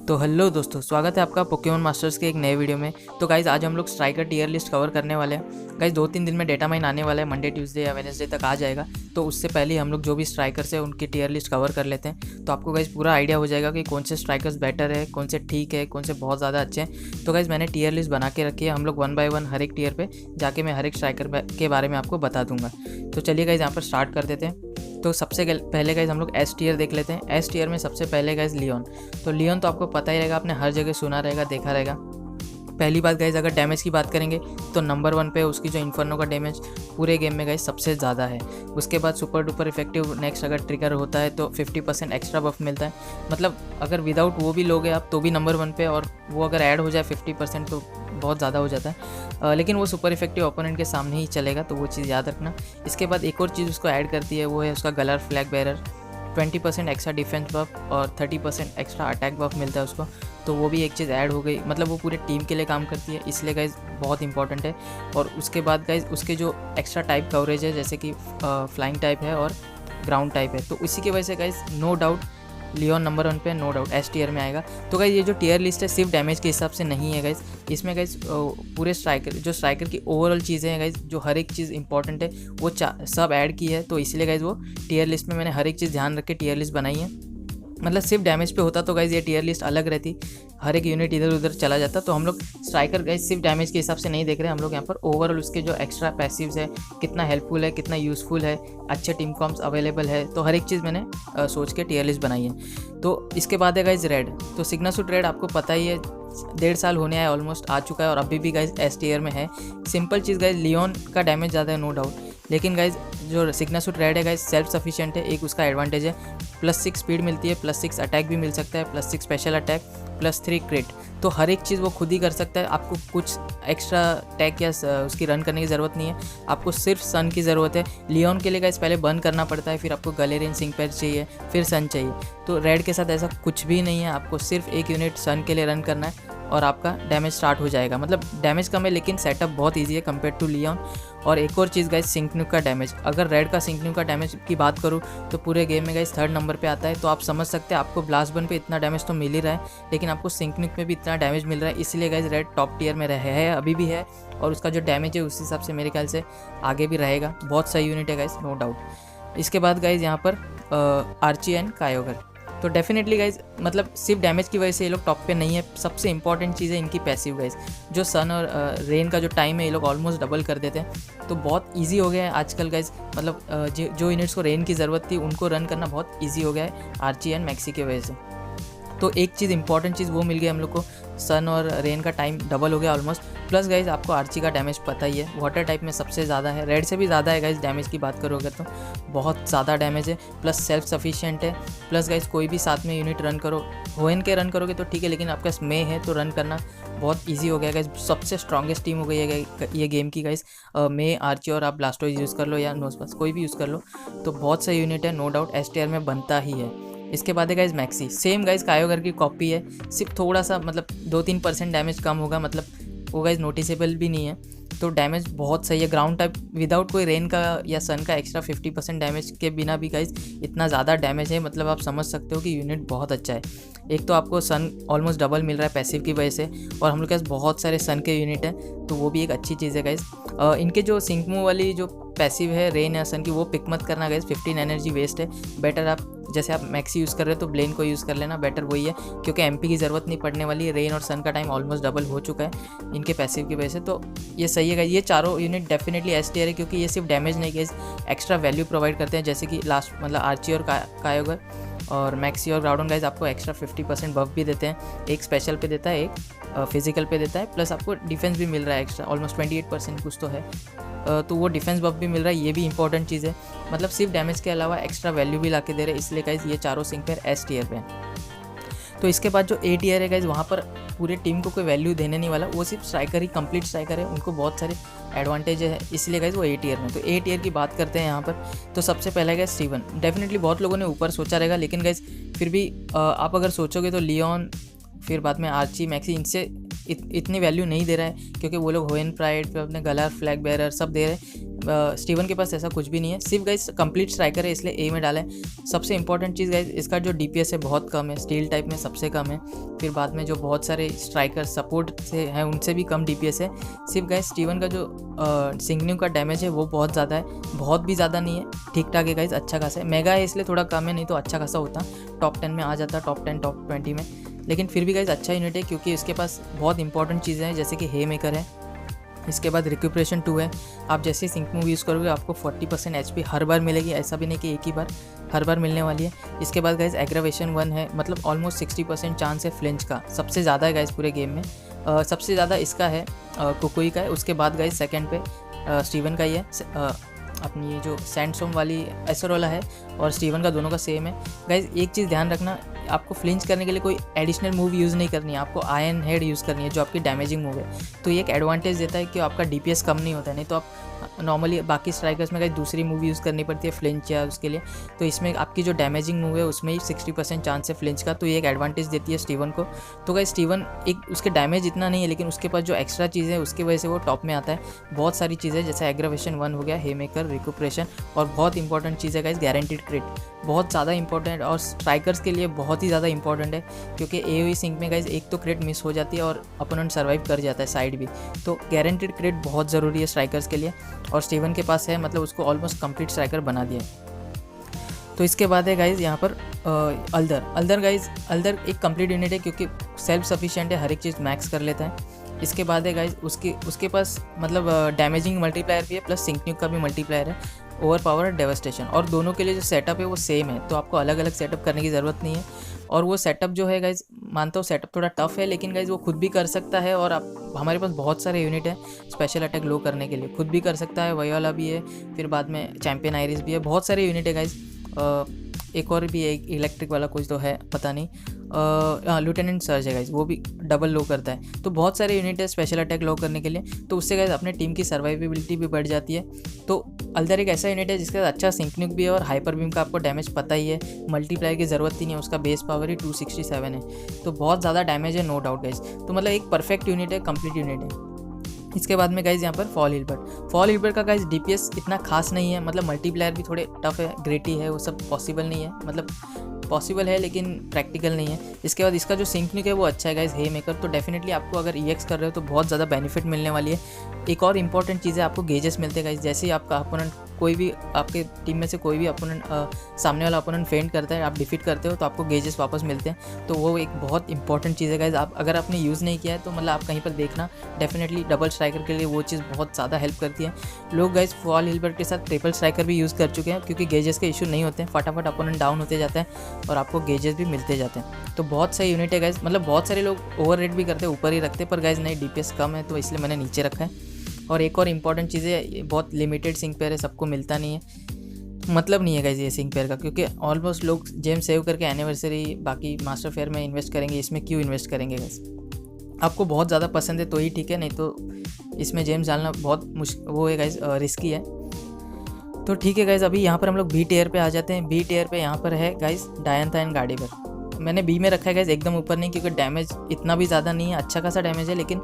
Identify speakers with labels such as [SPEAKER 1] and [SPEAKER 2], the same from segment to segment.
[SPEAKER 1] तो हेलो दोस्तों, स्वागत है आपका पोकेमॉन मास्टर्स के एक नए वीडियो में। तो गाइज़ आज हम लोग स्ट्राइकर टियर लिस्ट कवर करने वाले हैं। गाइज़ 2-3 दिन में डेटा माइन आने वाला है, मंडे ट्यूसडे या वेडनेसडे तक आ जाएगा। तो उससे पहले हम लोग जो भी स्ट्राइकर्स है उनकी टियर लिस्ट कवर कर लेते हैं। तो आपको गाइज़ पूरा आइडिया हो जाएगा कि कौन से स्ट्राइकर्स बेटर है, कौन से ठीक है, कौन से बहुत ज़्यादा अच्छे हैं। तो गाइज़ मैंने टियर लिस्ट बना के रखी है। हम लोग 1 बाय 1 हर एक टियर पर जाके मैं हर एक स्ट्राइकर के बारे में आपको बता दूंगा। तो चलिए गाइज़ यहाँ पर स्टार्ट कर देते हैं। तो सबसे पहले गाइज हम लोग एस टियर देख लेते हैं। एस टियर में सबसे पहले गाइज लियोन। तो लियोन तो आपको पता ही रहेगा, आपने हर जगह सुना रहेगा, देखा रहेगा। पहली बात गाइज अगर डैमेज की बात करेंगे तो नंबर 1 पे उसकी जो इन्फर्नो का डैमेज पूरे गेम में गाइज सबसे ज़्यादा है। उसके बाद सुपर डुपर इफेक्टिव नेक्स्ट अगर ट्रिगर होता है तो 50% एक्स्ट्रा बफ मिलता है। मतलब अगर विदाउट वो भी लोगे आप तो भी नंबर 1 पे, और वो अगर ऐड हो जाए 50% तो बहुत ज़्यादा हो जाता है। लेकिन वो सुपर इफेक्टिव ओपोनेंट के सामने ही चलेगा, तो वो चीज़ याद रखना। इसके बाद एक और चीज़ उसको ऐड करती है, वो है उसका गलर flag bearer. 20% extra defence buff और 30% एक्स्ट्रा अटैक बफ मिलता है उसको। तो वो भी एक चीज़ ऐड हो गई, मतलब वो पूरे टीम के लिए काम करती है, इसलिए गाइज बहुत इंपॉर्टेंट है। और उसके बाद गाइज उसके जो एक्स्ट्रा टाइप कवरेज है, जैसे कि फ्लाइंग टाइप है और ग्राउंड टाइप है, तो इसी की वजह से guys no doubt Leon number 1 पे नो डाउट एस टियर में आएगा। तो गाइज ये जो टियर लिस्ट है सिर्फ डैमेज के हिसाब से नहीं है गाइज, इसमें गाइज पूरे स्ट्राइकर की ओवरऑल चीज़ें हैं गाइज, जो हर एक चीज़ इंपॉर्टेंट है वो सब ऐड की है। तो इसलिए गाइज वो टियर लिस्ट में मैंने हर एक चीज़ ध्यान रख के टियर लिस्ट बनाई है। मतलब सिर्फ डैमेज पे होता तो गाइज ये टियर लिस्ट अलग रहती, हर एक यूनिट इधर उधर चला जाता। तो हम लोग स्ट्राइकर गाइज सिर्फ डैमेज के हिसाब से नहीं देख रहे हैं, हम लोग यहाँ पर ओवरऑल उसके जो एक्स्ट्रा पैसिव्स है, कितना हेल्पफुल है, कितना यूज़फुल है, अच्छे टीम कॉम्स अवेलेबल है, तो हर एक चीज़ मैंने सोच के टियर लिस्ट बनाई है। तो इसके बाद है गाइज रेड। तो सिग्नासूट रेड आपको पता ही है, 1.5 साल होने आए, ऑलमोस्ट आ चुका है और अभी भी गाइज एस टियर में है। सिंपल चीज़ गाइज, लियोन का डैमेज ज़्यादा है नो डाउट, लेकिन गाइज जो सिग्नासूट रेड है गाइज सेल्फ सफिशिएंट है। एक उसका एडवांटेज है, +6 स्पीड मिलती है, +6 अटैक भी मिल सकता है, +6 स्पेशल अटैक, +3 क्रिट। तो हर एक चीज़ वो खुद ही कर सकता है, आपको कुछ एक्स्ट्रा टैग या उसकी रन करने की ज़रूरत नहीं है, आपको सिर्फ सन की ज़रूरत है। लियोन के लिए गाइज पहले बर्न करना पड़ता है, फिर आपको गलेरियन सिंगपैड चाहिए, फिर सन चाहिए। तो रेड के साथ ऐसा कुछ भी नहीं है, आपको सिर्फ एक यूनिट सन के लिए रन करना है और आपका डैमेज स्टार्ट हो जाएगा। मतलब डैमेज कम है लेकिन सेटअप बहुत इजी है कंपेयर टू लियोन। और एक और चीज़ गाइज, सिंकन्यूक का डैमेज। अगर रेड का सिंकन्यूक का डैमेज की बात करूँ तो पूरे गेम में गाइज 3rd नंबर पे आता है। तो आप समझ सकते हैं आपको ब्लास्ट बर्न पे इतना डैमेज तो मिल ही रहा है, लेकिन आपको सिंकन्यूक में भी इतना डैमेज मिल रहा है, इसलिए गाइज रेड टॉप टियर में रहे है, अभी भी है। और उसका जो डैमेज है उस हिसाब से मेरे ख्याल से आगे भी रहेगा। बहुत सही यूनिट है गाइज, नो डाउट। इसके बाद गाइज यहाँ पर आर्ची एंड कायोगर। तो डेफिनेटली गाइज मतलब सिर्फ डैमेज की वजह से ये लोग टॉप पे नहीं है। सबसे इंपॉर्टेंट चीज़ है इनकी पैसिव गाइज, जो सन और रेन का जो टाइम है ये लोग ऑलमोस्ट डबल कर देते हैं। तो बहुत इजी हो गया है आजकल गाइज, मतलब जो यूनिट्स को रेन की ज़रूरत थी उनको रन करना बहुत इजी हो गया है आर्ची एंड मैक्सी की वजह से। तो एक चीज़ इंपॉर्टेंट चीज़ वो मिल गई हम लोग को, सन और रेन का टाइम डबल हो गया ऑलमोस्ट। प्लस गाइज आपको आर्ची का डैमेज पता ही है, वाटर टाइप में सबसे ज़्यादा है, रेड से भी ज़्यादा है गाइज डैमेज की बात करोगे तो बहुत ज़्यादा डैमेज है। प्लस सेल्फ सफिशिएंट है। प्लस गाइज कोई भी साथ में यूनिट रन करो, होएन के रन करोगे तो ठीक है, लेकिन आपके पास मे है तो रन करना बहुत ईजी हो गया गाइज। सबसे स्ट्रॉन्गेस्ट टीम हो गई है ये गेम की गाइज, मे, आर्ची और आप ब्लास्टोइज यूज़ कर लो या नोजबस कोई भी यूज़ कर लो, तो बहुत सही यूनिट है, नो डाउट एस टियर में बनता ही है। इसके बाद है गाइज मैक्सी, सेम गाइज कायोगर की कॉपी है, सिर्फ थोड़ा सा मतलब 2-3% डैमेज कम होगा, मतलब वो गाइज नोटिसेबल भी नहीं है। तो डैमेज बहुत सही है, ग्राउंड टाइप विदाउट कोई रेन का या सन का एक्स्ट्रा 50% डैमेज के बिना भी गाइज इतना ज़्यादा डैमेज है, मतलब आप समझ सकते हो कि यूनिट बहुत अच्छा है। एक तो आपको सन ऑलमोस्ट डबल मिल रहा है पैसिव की वजह से, और हम लोग के पास बहुत सारे सन के यूनिट हैं, तो वो भी एक अच्छी चीज़ है गाइज। इनके जो सिंकमू वाली जो पैसिव है रेन या सन की, वो पिक मत करना गाइज, 15 एनर्जी वेस्ट है। बेटर आप जैसे आप मैक्सी यूज़ कर रहे हो तो ब्लेन को यूज़ कर लेना, बेटर वही है, क्योंकि एमपी की ज़रूरत नहीं पड़ने वाली है। रेन और सन का टाइम ऑलमोस्ट डबल हो चुका है इनके पैसिव की वजह से, तो ये सही है। ये चारों यूनिट डेफिनेटली एस टियर है, क्योंकि ये सिर्फ डैमेज नहीं गाइज एक्स्ट्रा वैल्यू प्रोवाइड करते हैं, जैसे कि लास्ट मतलब आर्ची और कायोगर और मैक्सी और ग्राउडन गाइज आपको एक्स्ट्रा 50% बफ भी देते हैं, एक स्पेशल पे देता है, एक फिजिकल पे देता है, प्लस आपको डिफेंस भी मिल रहा है एक्स्ट्रा, ऑलमोस्ट 28% कुछ तो है, तो वो डिफेंस बफ भी मिल रहा है, ये भी इंपॉर्टेंट चीज़ है। मतलब सिर्फ डैमेज के अलावा एक्स्ट्रा वैल्यू भी ला के दे रहे हैं, इसलिए गाइज ये चारों सिंक पेयर एस टियर पे हैं। तो इसके बाद जो ए टियर है गाइज, वहाँ पर पूरे टीम को कोई वैल्यू देने नहीं वाला, वो सिर्फ स्ट्राइकर ही कंप्लीट स्ट्राइकर है, उनको बहुत सारे एडवांटेज है, इसलिए गाइज वो ए टियर में। तो ए टियर की बात करते हैं यहाँ पर, तो सबसे पहला है स्टीवन। डेफिनेटली बहुत लोगों ने ऊपर सोचा रहेगा, लेकिन गाइज फिर भी आप अगर सोचोगे तो लियोन, फिर बाद में आर्ची, मैक्सी, इनसे इतनी वैल्यू नहीं दे रहा है, क्योंकि वो लोग होएन प्राइड पे अपने गलर फ्लैग बेरर सब दे रहे हैं। स्टीवन के पास ऐसा कुछ भी नहीं है, सिर्फ गाइज कंप्लीट स्ट्राइकर है इसलिए ए में डाला है। सबसे इंपॉर्टेंट चीज़ गाइज इसका जो DPS है बहुत कम है, स्टील टाइप में सबसे कम है। फिर बाद में जो बहुत सारे स्ट्राइकर सपोर्ट से हैं उनसे भी कम DPS है। सिर्फ गाइज स्टीवन का जो सिंगन्यू का डैमेज है वो बहुत ज़्यादा है, बहुत भी ज़्यादा नहीं है, ठीक ठाक है गाइज, अच्छा खासा है। मेगा है इसलिए थोड़ा कम है, नहीं तो अच्छा खासा होता, टॉप 10 में आ जाता, टॉप 10 टॉप 20 में। लेकिन फिर भी गाइज अच्छा यूनिट है क्योंकि इसके पास बहुत इंपॉर्टेंट चीज़ें हैं, जैसे कि हे मेकर है, इसके बाद रिक्यूपरेशन 2 है। आप जैसे सिंक मूव यूज़ करोगे आपको 40% HP हर बार मिलेगी, ऐसा भी नहीं कि एक ही बार, हर बार मिलने वाली है। इसके बाद गाइज एग्रावेशन 1 है, मतलब ऑलमोस्ट 60% चांस है फ्लिंच का, सबसे ज़्यादा है गाइज पूरे गेम में। सबसे ज़्यादा इसका है कुकुई का है, उसके बाद गाइज सेकंड पे स्टीवन का ही है। अपनी ये जो सैंडस्टॉर्म वाली एसरोला है और स्टीवन का दोनों का सेम है। गाइज एक चीज़ ध्यान रखना, आपको फ्लिंच करने के लिए कोई एडिशनल मूव यूज़ नहीं करनी है, आपको आयरन हेड यूज़ करनी है जो आपकी डैमेजिंग मूव है। तो ये एक एडवांटेज देता है कि आपका DPS कम नहीं होता है, नहीं तो आप नॉर्मली बाकी स्ट्राइकर्स में कहीं दूसरी मूव यूज़ करनी पड़ती है फ्लिंच या उसके लिए, तो इसमें आपकी जो डैमेजिंग मूव है उसमें ही 60% चांस है फ्लिंच का, तो ये एक एडवांटेज देती है स्टीवन को। तो गाइस स्टीवन एक उसके डैमेज इतना नहीं है, लेकिन उसके पास जो एक्स्ट्रा चीज़ है उसकी वजह से वो टॉप में आता है। बहुत सारी चीज़ें जैसे एग्रावेशन 1 हो गया, हे मेकर, रिक्यूपरेशन, और बहुत इंपॉर्टेंट चीज़ है गाइस गारंटीड क्रिट, बहुत ज़्यादा इंपॉर्टेंट और स्ट्राइकर्स के लिए बहुत ही ज़्यादा इंपॉर्टेंट है, क्योंकि AoE सिंक में गाइस एक तो क्रिट मिस हो जाती है और अपोनेंट सर्वाइव कर जाता है साइड भी, तो गारंटीड क्रिट बहुत ज़रूरी है स्ट्राइकर्स के लिए, और स्टीवन के पास है, मतलब उसको ऑलमोस्ट कंप्लीट स्ट्राइकर बना दिया है। तो इसके बाद है गाइज यहाँ पर अल्दर गाइज, अल्दर एक कंप्लीट यूनिट है क्योंकि सेल्फ सफिशिएंट है, हर एक चीज़ मैक्स कर लेता है। इसके बाद है गाइज उसके पास मतलब डैमेजिंग मल्टीप्लायर भी है, प्लस सिंकन्यूक का भी मल्टीप्लायर है, ओवर पावर डेवास्टेशन, और दोनों के लिए जो सेटअप है वो सेम है, तो आपको अलग अलग सेटअप करने की ज़रूरत नहीं है। और वो सेटअप जो है गाइज, मानता हूँ सेटअप थोड़ा टफ है, लेकिन गाइज वो खुद भी कर सकता है, और आप हमारे पास बहुत सारे यूनिट है स्पेशल अटैक लो करने के लिए, खुद भी कर सकता है, वयोला भी है, फिर बाद में चैंपियन आयरिस भी है, बहुत सारे यूनिट है गाइज। एक और भी है इलेक्ट्रिक वाला कुछ तो है, पता नहीं, लिeutenant सर्ज है गाइज, वो भी डबल लो करता है। तो बहुत सारे यूनिट है स्पेशल अटैक लो करने के लिए, तो उससे गाइज अपने टीम की सर्वाइवेबिलिटी भी बढ़ जाती है। तो अल्दर एक ऐसा यूनिट है जिसके साथ अच्छा सिंकन्यूक भी है, और हाइपर बीम का आपको डैमेज पता ही है, मल्टीप्लायर की ज़रूरत ही नहीं है, उसका बेस पावर ही 267 है, तो बहुत ज़्यादा डैमेज है, नो डाउट गाइज। तो मतलब एक परफेक्ट यूनिट है, कंप्लीट यूनिट है। इसके बाद में गाइज यहाँ पर फॉल हिलबर्ट का गाइज DPS इतना खास नहीं है, मतलब मल्टीप्लायर भी थोड़े टफ है, ग्रेटी है, वो सब पॉसिबल नहीं है, मतलब पॉसिबल है लेकिन प्रैक्टिकल नहीं है। इसके बाद इसका जो सिंकन्यूक है वो अच्छा है गाइज, हे मेकर, तो डेफिनेटली आपको अगर EX कर रहे हो तो बहुत ज़्यादा बेनिफिट मिलने वाली है। एक और इंपॉर्टेंट चीज़ है, आपको गेजेस मिलते हैं गाइज, जैसे ही आपका अपोनेंट कोई भी आपके टीम में से कोई भी अपोनेंट सामने वाला अपोनेंट फेंट करता है, आप डिफीट करते हो, तो आपको गेजेस वापस मिलते हैं, तो वो एक बहुत इंपॉर्टेंट चीज़ है गाइज। आप अगर आपने यूज़ नहीं किया है तो मतलब आप कहीं पर देखना, डेफिनेटली डबल स्ट्राइकर के लिए वो चीज़ बहुत ज़्यादा हेल्प करती है। लोग गाइज फॉल हिलबर्ट के साथ ट्रिपल स्ट्राइकर भी यूज़ कर चुके हैं, क्योंकि गेजेस के इशू नहीं होते हैं, फटाफट अपोनेंट डाउन होते जाता है और आपको गेजेस भी मिलते जाते हैं। तो बहुत सही यूनिट है गाइज, मतलब बहुत सारे लोग ओवर रेट भी करते हैं, ऊपर ही रखते, पर गाइज नहीं, DPS कम है तो इसलिए मैंने नीचे रखा है। और एक और इम्पॉर्टेंट चीज़ है, बहुत लिमिटेड सिंक पेयर है, सबको मिलता नहीं है, मतलब नहीं है गाइज ये सिंक पेयर का, क्योंकि ऑलमोस्ट लोग जेम सेव करके एनिवर्सरी बाकी मास्टर फेयर में इन्वेस्ट करेंगे, इसमें क्यों इन्वेस्ट करेंगे गाइज? आपको बहुत ज़्यादा पसंद है तो ही ठीक है, नहीं तो इसमें जेम्स डालना बहुत वो है गाइज, रिस्की है। तो ठीक है गाइज, अभी यहाँ पर हम लोग B टियर पे आ जाते हैं। B टियर पे यहाँ पर है गाइज डायंथा एंड गार्डिगर, मैंने B में रखा है गाइज, एकदम ऊपर नहीं, क्योंकि डैमेज इतना भी ज़्यादा नहीं है, अच्छा खासा डैमेज है, लेकिन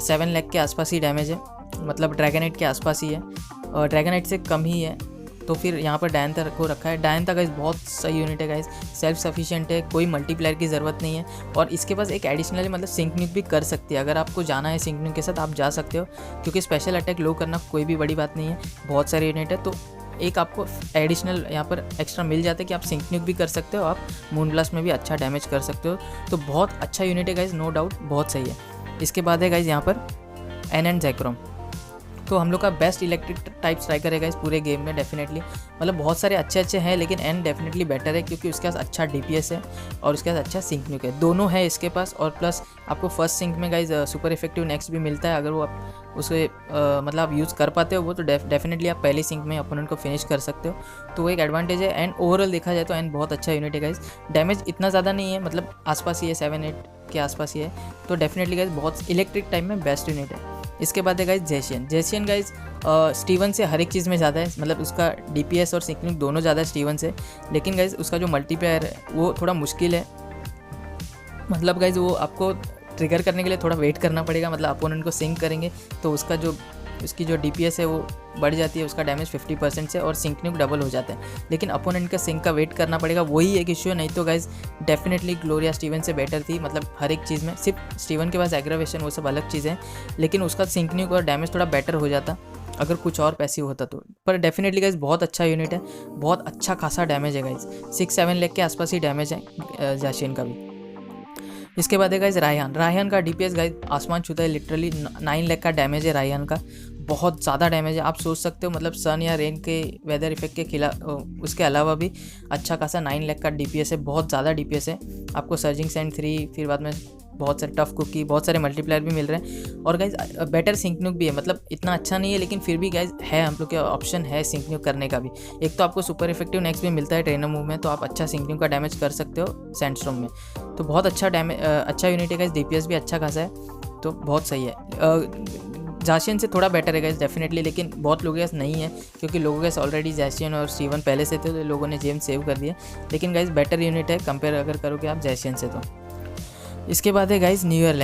[SPEAKER 1] 7 लाख के आसपास ही डैमेज है, मतलब ड्रैगनाइट के आसपास ही है, और ड्रैगनाइट से कम ही है। तो फिर यहाँ पर डायंथा को रखा है। डायंथा गाइज बहुत सही यूनिट है गाइज, सेल्फ सफिशिएंट है, कोई मल्टीप्लायर की ज़रूरत नहीं है, और इसके पास एक एडिशनली मतलब सिंकन्यूक भी कर सकती है, अगर आपको जाना है सिंकन्यूक के साथ आप जा सकते हो, क्योंकि स्पेशल अटैक लो करना कोई भी बड़ी बात नहीं है, बहुत सारे यूनिट है, तो एक आपको एडिशनल यहाँ पर एक्स्ट्रा मिल जाता है कि आप सिंकन्यूक भी कर सकते हो, आप मून ब्लास्ट में भी अच्छा डैमेज कर सकते हो, तो बहुत अच्छा यूनिट है गाइज, नो डाउट बहुत सही है। इसके बाद है गाइज यहाँ पर एन एंड जैक्रोम, तो हम लोग का बेस्ट इलेक्ट्रिक टाइप स्ट्राइकर है गाइस पूरे गेम में, डेफिनेटली, मतलब बहुत सारे अच्छे हैं, लेकिन एन डेफिनेटली बेटर है, क्योंकि उसके पास अच्छा DPS है और उसके पास अच्छा सिंकन्यूक है, दोनों है इसके पास, और प्लस आपको फर्स्ट सिंक में गाइज सुपर इफेक्टिव नेक्स्ट भी मिलता है, अगर वो आप उसे मतलब आप यूज़ कर पाते हो वो, तो डेफिनेटली आप पहले सिंक में अपोनेंट को फिनिश कर सकते हो, तो वो एक एडवांटेज है। एंड ओवरऑल देखा जाए तो एन बहुत अच्छा यूनिट है गाइज, डैमेज इतना ज़्यादा नहीं है, मतलब आसपास ही है, 7-8 के आसपास ही है, तो डेफिनेटली गाइज बहुत इलेक्ट्रिक टाइम में बेस्ट यूनिट है। इसके बाद है गाइज जेसियन गाइज स्टीवन से हर एक चीज़ में ज़्यादा है, मतलब उसका DPS और सिंकन्यूक दोनों ज़्यादा है स्टीवन से, लेकिन गाइज उसका जो मल्टीप्लायर है वो थोड़ा मुश्किल है, मतलब गाइज वो आपको ट्रिगर करने के लिए थोड़ा वेट करना पड़ेगा, मतलब अपोनेंट को सिंक करेंगे तो उसका जो उसकी जो DPS है वो बढ़ जाती है, उसका डैमेज 50% से, और सिंक न्यूक डबल हो जाता है। लेकिन अपोनेंट का सिंक का वेट करना पड़ेगा, वही एक इश्यू है। नहीं तो गाइज डेफिनेटली ग्लोरिया स्टीवन से बेटर थी, मतलब हर एक चीज़ में। सिर्फ स्टीवन के पास एग्रावेशन वो सब अलग चीज़ें, लेकिन उसका सिंक न्यूक और डैमेज थोड़ा बेटर हो जाता अगर कुछ और पैसिव होता तो। पर डेफिनेटली गाइज बहुत अच्छा यूनिट है, बहुत अच्छा खासा डैमेज है गाइज, 6-7 लाख के आसपास ही डैमेज है जाशियन का भी। इसके बाद है गाइज रायहान का DPS गाइज आसमान छूता है, लिटरली 9 लाख का डैमेज है रायहान का, बहुत ज़्यादा डैमेज है। आप सोच सकते हो, मतलब सन या रेन के वेदर इफेक्ट के खिलाफ, उसके अलावा भी अच्छा खासा 9 लाख का DPS है, बहुत ज़्यादा DPS है। आपको सर्जिंग सैंड 3, फिर बाद में बहुत सारे टफ कुकी, बहुत सारे मल्टीप्लायर भी मिल रहे हैं। और गाइज बेटर सिंक न्यूक भी है, मतलब इतना अच्छा नहीं है लेकिन फिर भी गाइज है, हम लोग के ऑप्शन है सिंक न्यूक करने का भी। एक तो आपको सुपर इफेक्टिव नेक्स्ट भी मिलता है ट्रेनर मूव में, तो आप अच्छा सिंक न्यूक का डैमेज कर सकते हो सैंडस्टॉर्म में। तो बहुत अच्छा अच्छा यूनिट है गाइज, DPS भी अच्छा खासा है, तो बहुत सही है। जाशियन से थोड़ा बेटर है गाइज डेफिनेटली, लेकिन बहुत लोगों के पास नहीं है, क्योंकि लोगों के पास ऑलरेडी जाशियन और स्टीवन पहले से थे, तो लोगों ने जेम सेव कर दिया। लेकिन गाइज बेटर यूनिट है कंपेयर अगर करोगे आप जाशियन से तो। इसके बाद है guys new year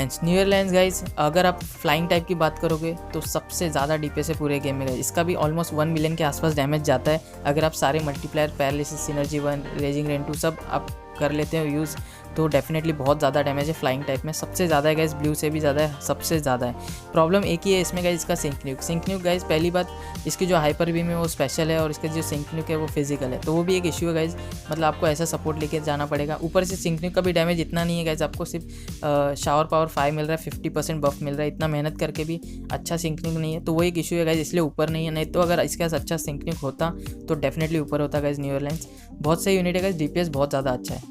[SPEAKER 1] lens guys, अगर आप फ्लाइंग टाइप की बात करोगे तो सबसे ज़्यादा DPS है पूरे गेम में गाइज। इसका भी ऑलमोस्ट 1 मिलियन के आसपास डैमेज जाता है अगर आप सारे multiplier, paralysis, synergy 1, raising rain 2 सब आप कर लेते हो यूज़, तो डेफिनेटली बहुत ज़्यादा डैमेज है फ्लाइंग टाइप में, सबसे ज़्यादा है गाइज, ब्लू से भी ज़्यादा है, सबसे ज़्यादा है। प्रॉब्लम एक ही है इसमें गाइज, इसका सिंक न्यूक गाइज, पहली बात इसकी जो हाइपर बीम है वो स्पेशल है, और इसका जो सिंक न्यूक है वो फिजिकल है, तो वो भी एक इश्यू है गाइज। मतलब आपको ऐसा सपोर्ट लेके जाना पड़ेगा। ऊपर से सिंक न्यूक का भी डैमेज इतना नहीं है गाइज, आपको सिर्फ शावर पावर 5 मिल रहा है, 50% बफ मिल रहा है, इतना मेहनत करके भी अच्छा सिंक न्यूक नहीं है, तो वो एक इशू है गाइज, इसलिए ऊपर नहीं है। नहीं तो अगर इसके पास अच्छा सिंक न्यूक होता तो डेफिनेटली ऊपर होता गाइज न्यू ईयर। बहुत सही यूनिट है गाइज, DPS बहुत ज़्यादा अच्छा है।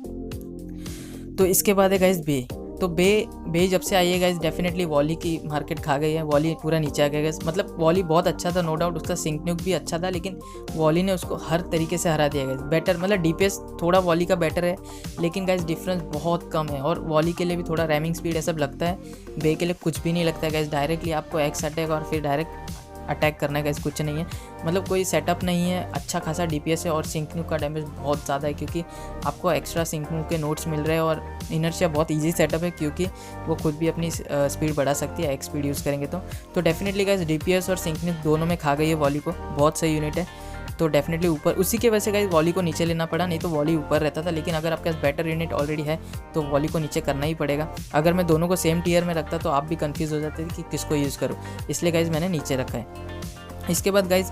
[SPEAKER 1] तो इसके बाद है गाइज बे। तो बे जब से आई है गाइज डेफिनेटली वॉली की मार्केट खा गई है, वॉली पूरा नीचे आ गया गाइज। मतलब वॉली बहुत अच्छा था नो डाउट, उसका सिंक न्यूक भी अच्छा था, लेकिन वॉली ने उसको हर तरीके से हरा दिया गाइज। बेटर मतलब DPS थोड़ा वॉली का बेटर है, लेकिन गाइज डिफरेंस बहुत कम है, और वॉली के लिए भी थोड़ा रैमिंग स्पीड ऐसा लगता है, बे के लिए कुछ भी नहीं लगता है गाइज। डायरेक्टली आपको एक्स अटैक और फिर डायरेक्ट अटैक करने का कुछ नहीं है, मतलब कोई सेटअप नहीं है, अच्छा खासा DPS है, और सिंक न्यूक का डैमेज बहुत ज़्यादा है, क्योंकि आपको एक्स्ट्रा सिंक न्यूक के नोट्स मिल रहे हैं, और इनर्शिया बहुत इजी सेटअप है, क्योंकि वो खुद भी अपनी स्पीड बढ़ा सकती है एक्स स्पीड यूज़ करेंगे तो डेफिनेटली गाइस DPS और सिंक न्यूक दोनों में खा गई है वॉली को, बहुत सही यूनिट है। तो डेफिनेटली ऊपर, उसी की वजह से गाइस वॉली को नीचे लेना पड़ा, नहीं तो वॉली ऊपर रहता था। लेकिन अगर आपके पास बेटर यूनिट ऑलरेडी है तो वॉली को नीचे करना ही पड़ेगा। अगर मैं दोनों को सेम टीयर में रखता तो आप भी कंफ्यूज हो जाते थे कि किसको यूज़ करूँ, इसलिए गाइस मैंने नीचे रखा है। इसके बाद गाइज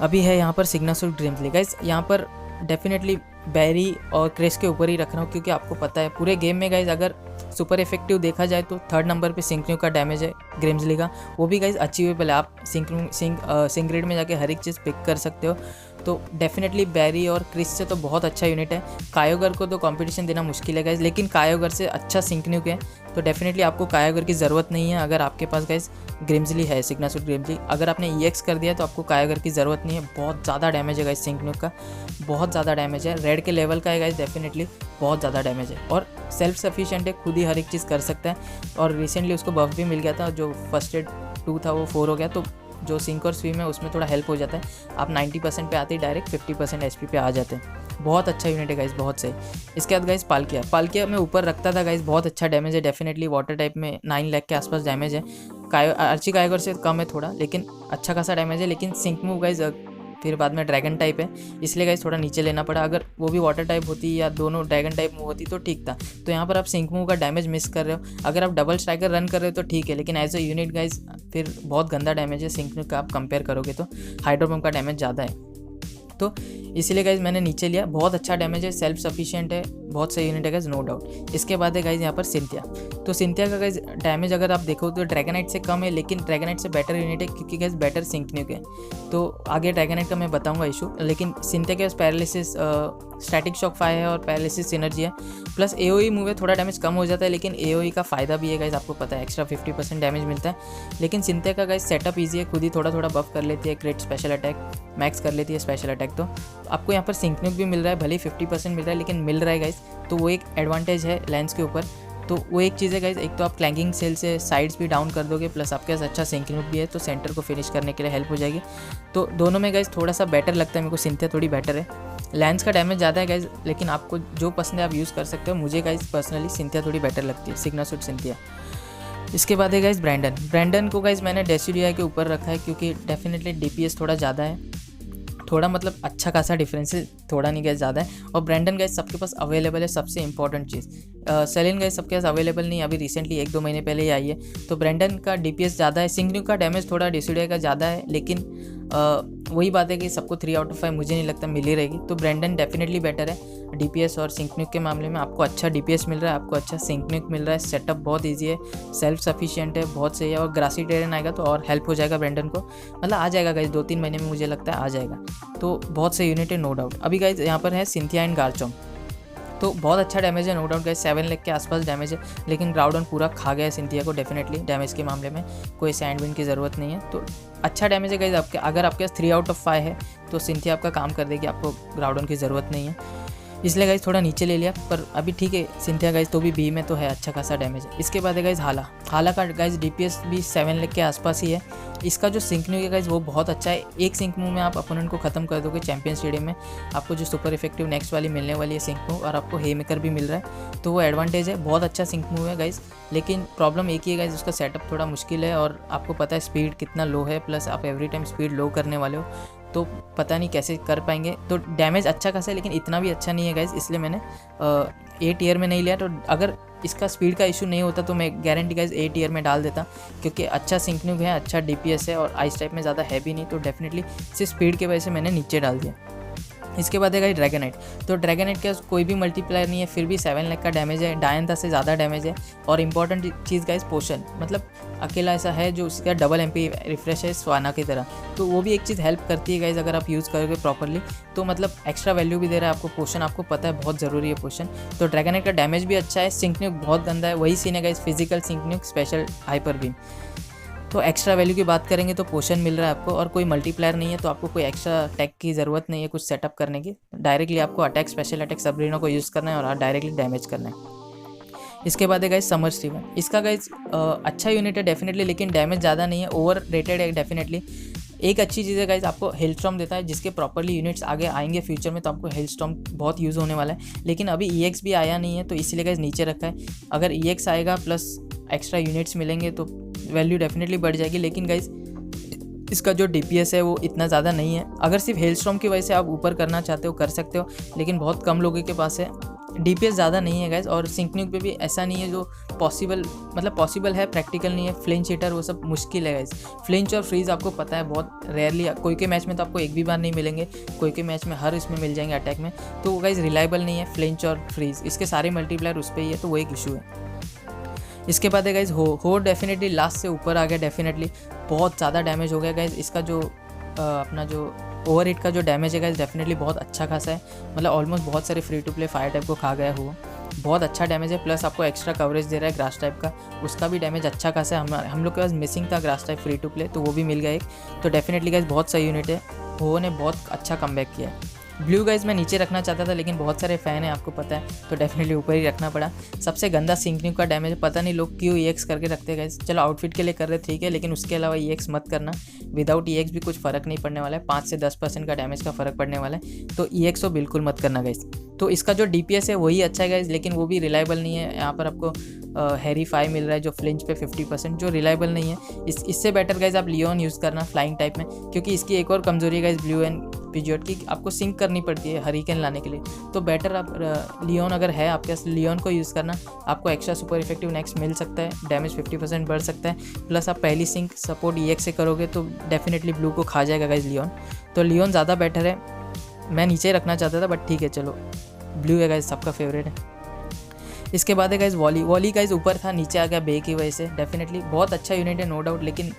[SPEAKER 1] अभी है यहाँ पर सिग्नासुर ग्रिम्सली। गाइज यहाँ पर डेफिनेटली बैरी और क्रेस के ऊपर ही रख रहा हूँ, क्योंकि आपको पता है पूरे गेम में गाइज अगर सुपर इफेक्टिव देखा जाए तो 3rd नंबर पे सिंक न्यूक का डैमेज है ग्रिम्सली का, वो भी गाइज अचीवेबल है। आप सिंक ग्रेड में जाके हर एक चीज़ पिक कर सकते हो। तो डेफिनेटली बैरी और क्रिस से तो बहुत अच्छा यूनिट है। कायोगर को तो कंपटीशन देना मुश्किल है गाइज, लेकिन कायोगर से अच्छा सिंक न्यूक है, तो डेफिनेटली आपको कायोगर की ज़रूरत नहीं है अगर आपके पास गाइज ग्रिम्सली है, सिग्नासुर ग्रिम्सली। अगर आपने EX कर दिया तो आपको कायोगर की ज़रूरत नहीं है। बहुत ज़्यादा डैमेज है गाइज सिंक न्यूक का, बहुत ज़्यादा डैमेज है, रेड के लेवल का है गाइज, डेफिनेटली बहुत ज़्यादा डैमेज है, और सेल्फ सफिशिएंट है, खुद ही हर एक चीज़ कर सकता है। और रिसेंटली उसको बफ भी मिल गया था, जो फर्स्ट एड 2 था वो 4 हो गया, तो जो सिंक और स्विम है उसमें थोड़ा हेल्प हो जाता है। आप 90% पे आते ही डायरेक्ट 50% HP पे आ जाते हैं। बहुत अच्छा यूनिट है गाइज, बहुत सही। इसके बाद गाइज पालकिया मैं ऊपर रखता था गाइज, बहुत अच्छा डैमेज है, डेफिनेटली वाटर टाइप में 9 लाख के आसपास डैमेज है। आर्ची कायोगर से कम है थोड़ा, लेकिन अच्छा खासा डैमेज है। लेकिन सिंक मूव गाइज फिर बाद में ड्रैगन टाइप है, इसलिए गाइज थोड़ा नीचे लेना पड़ा। अगर वो भी वाटर टाइप होती या दोनों ड्रैगन टाइप मूव होती तो ठीक था। तो यहाँ पर आप सिंक मूव का डैमेज मिस कर रहे हो। अगर आप डबल स्ट्राइकर रन कर रहे हो तो ठीक है, लेकिन एज अ यूनिट गाइज फिर बहुत गंदा डैमेज है सिंक मूव का। आप कंपेयर करोगे तो हाइड्रोपम्प का डैमेज ज़्यादा है, तो इसीलिए गाइज मैंने नीचे लिया। बहुत अच्छा डैमेज है, सेल्फ सफिशिएंट है, बहुत सही यूनिट है गाइज, नो डाउट। इसके बाद है गाइज यहाँ पर सिंथिया। तो सिंथिया का गाइज डैमेज अगर आप देखो तो ड्रैगनाइट से कम है, लेकिन ड्रैगनाइट से बेटर यूनिट है, क्योंकि गाइज बेटर सिंक न्यूक है। तो आगे ड्रैगनाइट का मैं बताऊंगा इशू, लेकिन सिंथिया के पास पैरालिसिस, स्टैटिक शॉक 5 है, और पैरालिसिस एनर्जी है, प्लस AOE मूव है, थोड़ा डैमेज कम हो जाता है, लेकिन AOE का फ़ायदा भी है गाइज, आपको पता है एक्स्ट्रा 50% डैमेज मिलता है। लेकिन सिंथिया का गाइज सेटअप ईजी है, खुद ही थोड़ा थोड़ा बफ कर लेती है, क्रिट स्पेशल अटैक मैक्स कर लेती है स्पेशल अटैक। तो आपको यहाँ पर सिंक न्यूक भी मिल रहा है, भले ही 50% मिल रहा है, लेकिन मिल रहा है गाइज, तो वो एक एडवांटेज है लेंस के ऊपर। तो वो एक चीज़ है गाइज, एक तो आप क्लैंगिंग सेल से साइड्स भी डाउन कर दोगे, प्लस आपके पास अच्छा सिंक न्यूक भी है, तो सेंटर को फिनिश करने के लिए हेल्प हो जाएगी। तो दोनों में गाइज थोड़ा सा बेटर लगता है मेरे को, सिंथिया थोड़ी बेटर है। लेंस का डैमेज ज़्यादा है गाइज, लेकिन आपको जो पसंद है आप यूज़ कर सकते हो। मुझे गाइज पर्सनली सिंथिया थोड़ी बेटर लगती है, सिग्नासुर सिंथिया। इसके बाद है गाइज ब्रैंडन को गाइज मैंने डेसिडिया के ऊपर रखा है क्योंकि डेफिनेटली DPS थोड़ा ज़्यादा है, थोड़ा मतलब अच्छा खासा डिफरेंस है, थोड़ा नहीं गाइज ज़्यादा है। और ब्रैंडन गाइज सबके पास अवेलेबल है, सबसे इंपॉर्टेंट चीज़। सेलिन गाइज सबके पास अवेलेबल नहीं, अभी रिसेंटली 1-2 महीने पहले ही आई है। तो ब्रैंडन का DPS ज़्यादा है, सिंगन्यू का डैमेज थोड़ा डेसिडिया का ज़्यादा है, लेकिन वही बात है कि सबको 3 आउट ऑफ 5 मुझे नहीं लगता मिल ही रहेगी। तो ब्रैंडन डेफिनेटली बेटर है DPS और सिंकन्यूक के मामले में। आपको अच्छा DPS मिल रहा है, आपको अच्छा सिंकन्यूक मिल रहा है, सेटअप बहुत ईजी है, सेल्फ सफिशिएंट है, बहुत सही है। और ग्रासी टेरेन आएगा तो और हेल्प हो जाएगा ब्रैंडन को, मतलब आ जाएगा गाइज 2-3 महीने में मुझे लगता है आ जाएगा। तो बहुत सही यूनिट है, नो डाउट। अभी गाइज यहाँ पर है सिंथिया एंड गार्चोंग, तो बहुत अच्छा डैमेज है, नो डाउट गाइज। 7 लाख के आसपास डैमेज है, लेकिन ग्राउडन पूरा खा गया है सिंथिया को डेफिनेटली। डैमेज के मामले में कोई सैंडविन की ज़रूरत नहीं है, तो अच्छा डैमेज है गाइज। आपके अगर आपके पास 3 आउट ऑफ 5 है तो सिंथिया आपका काम कर देगी, आपको ग्राउडन की ज़रूरत नहीं है, इसलिए गाइज थोड़ा नीचे ले लिया। पर अभी ठीक है सिंथिया गाइज, तो भी बी में तो है, अच्छा खासा डैमेज है। इसके बाद है गाइज हाला का गाइज DPS भी 7 लाख के आसपास ही है। इसका जो सिंकन्यू है गाइज वो बहुत अच्छा है, एक सिंकन्यू में आप अपोनेंट को खत्म कर दोगे चैंपियन स्टेडियम में। आपको जो सुपर इफेक्टिव नेक्स्ट वाली मिलने वाली है सिंकन्यू, और आपको हे मेकर भी मिल रहा है, तो वो एडवांटेज है, बहुत अच्छा सिंकन्यू है गाइज। लेकिन प्रॉब्लम एक ही है गाइज, उसका सेटअप थोड़ा मुश्किल है, और आपको पता है स्पीड कितना लो है, प्लस आप एवरी टाइम स्पीड लो करने वाले हो, तो पता नहीं कैसे कर पाएंगे। तो डैमेज अच्छा खासा है, लेकिन इतना भी अच्छा नहीं है गाइज, इसलिए मैंने A टियर में नहीं लिया। तो अगर इसका स्पीड का इशू नहीं होता तो मैं गारंटी गाइज A टियर में डाल देता, क्योंकि अच्छा सिंकन्यूक है, अच्छा DPS है, और आइस टाइप में ज़्यादा है भी नहीं, तो डेफिनेटली सिर्फ स्पीड की वजह से मैंने नीचे डाल दिया। इसके बाद है गाइज ड्रैगनाइट, तो ड्रैगनाइट का कोई भी मल्टीप्लायर नहीं है, फिर भी 7 लाख का डैमेज है, डायंता से ज़्यादा डैमेज है। और इंपॉर्टेंट चीज़ गाइज पोशन, मतलब अकेला ऐसा है जो उसका डबल MP रिफ्रेश है स्वाना की तरह, तो वो भी एक चीज़ हेल्प करती है गाइज अगर आप यूज़ करोगे प्रॉपरली, तो मतलब एक्स्ट्रा वैल्यू भी दे रहा है आपको पोशन। आपको पता है बहुत ज़रूरी है पोशन। तो ड्रैगनाइट का डैमेज भी अच्छा है, सिंकन्यूक बहुत गंदा है, वही सीन है गाइज फिजिकल सिंकन्यूक स्पेशल हाइपर बीम। तो एक्स्ट्रा वैल्यू की बात करेंगे तो पोशन मिल रहा है आपको, और कोई मल्टीप्लायर नहीं है, तो आपको कोई एक्स्ट्रा टैग की ज़रूरत नहीं है कुछ सेटअप करने की। डायरेक्टली आपको अटैक, स्पेशल अटैक सबरीना को यूज़ करना है और डायरेक्टली डैमेज करना है। इसके बाद है गाइज समर स्टीवन, इसका गाइज अच्छा यूनिट है डेफिनेटली, लेकिन डैमेज ज़्यादा नहीं है, ओवर रेटेड है डेफिनेटली। एक अच्छी चीज़ है गाइज, आपको हेलस्टॉर्म देता है, जिसके प्रॉपर्ली यूनिट्स आगे आएंगे फ्यूचर में, तो आपको हेलस्टॉर्म बहुत यूज़ होने वाला है। लेकिन अभी EX भी आया नहीं है, तो इसीलिए गाइज नीचे रखा है। अगर EX आएगा प्लस एक्स्ट्रा यूनिट्स मिलेंगे तो वैल्यू डेफिनेटली बढ़ जाएगी, लेकिन गाइज इसका जो DPS है वो इतना ज़्यादा नहीं है। अगर सिर्फ हेलस्टॉर्म की वजह से आप ऊपर करना चाहते हो कर सकते हो, लेकिन बहुत कम लोगों के पास है, DPS ज़्यादा नहीं है गाइज। और सिंकन्यूक पे भी ऐसा नहीं है जो पॉसिबल, मतलब पॉसिबल है, प्रैक्टिकल नहीं है। फ्लिंच हिटर वो सब मुश्किल है गाइज। फ्लिंच और फ्रीज आपको पता है बहुत रेयरली, कोई के मैच में तो आपको एक भी बार नहीं मिलेंगे, कोई के मैच में हर इसमें मिल जाएंगे अटैक में, तो गाइज रिलायबल नहीं है फ्लिंच और फ्रीज। इसके सारे मल्टीप्लायर उस पर ही है, तो वो एक इशू है। इसके बाद है गाइज हो डेफिनेटली लास्ट से ऊपर आ गया, डेफिनेटली बहुत ज़्यादा डैमेज हो गया गाइज। इसका जो अपना जो ओवर हिट का जो डैमेज है गाइज डेफिनेटली बहुत अच्छा खासा है, मतलब ऑलमोस्ट बहुत सारे free to play fire type को खा गया हुआ, बहुत अच्छा डैमेज है। प्लस आपको एक्स्ट्रा कवरेज दे रहा है ग्रास टाइप का, उसका भी डैमेज अच्छा खासा है। हम लोग के पास मिसिंग था grass type free to play, तो वो भी मिल गया एक, तो डेफिनेटली गाइज बहुत सही यूनिट है। हो ने बहुत अच्छा कमबैक किया है। ब्लू गाइज मैं नीचे रखना चाहता था, लेकिन बहुत सारे फ़ैन हैं आपको पता है, तो डेफिनेटली ऊपर ही रखना पड़ा। सबसे गंदा सिंकन्यूक का डैमेज, पता नहीं लोग क्यों EX करके रखते हैं गाइज। चलो आउटफिट के लिए कर रहे ठीक है, लेकिन उसके अलावा EX मत करना। विदाउट EX भी कुछ फ़र्क नहीं पड़ने वाला है, 5 से 10% का डैमेज का फ़र्क पड़ने वाला है, तो EX तो बिल्कुल मत करना गाइज। तो इसका जो DPS है वही अच्छा है गाइज, लेकिन वो भी रिलायबल नहीं है। यहाँ पर आपको हैरी 5 मिल रहा है जो फ्लिंच पे 50%, जो रिलायबल नहीं है। इससे बेटर गाइज आप लियोन यूज़ करना फ्लाइंग टाइप में, क्योंकि इसकी एक और कमजोरी है गाइज ब्लू एंड पीजियोट की, आपको सिंक करनी पड़ती है हरिकेन लाने के लिए। तो बेटर आप लियोन अगर है आपके पास, लियोन को यूज़ करना, आपको एक्स्ट्रा सुपर इफेक्टिव नेक्स्ट मिल सकता है, डैमेज 50% बढ़ सकता है, प्लस आप पहली सिंक सपोर्ट EX से करोगे तो डेफिनेटली ब्लू को खा जाएगा गाइज लियोन। तो लियोन ज़्यादा बेटर है, मैं नीचे रखना चाहता था बट ठीक है चलो, ब्लू है गाइज सबका फेवरेट है। इसके बाद है गाइज वॉली गाइज ऊपर था, नीचे आ गया बे की वजह से। डेफिनेटली बहुत अच्छा यूनिट है नो डाउट, लेकिन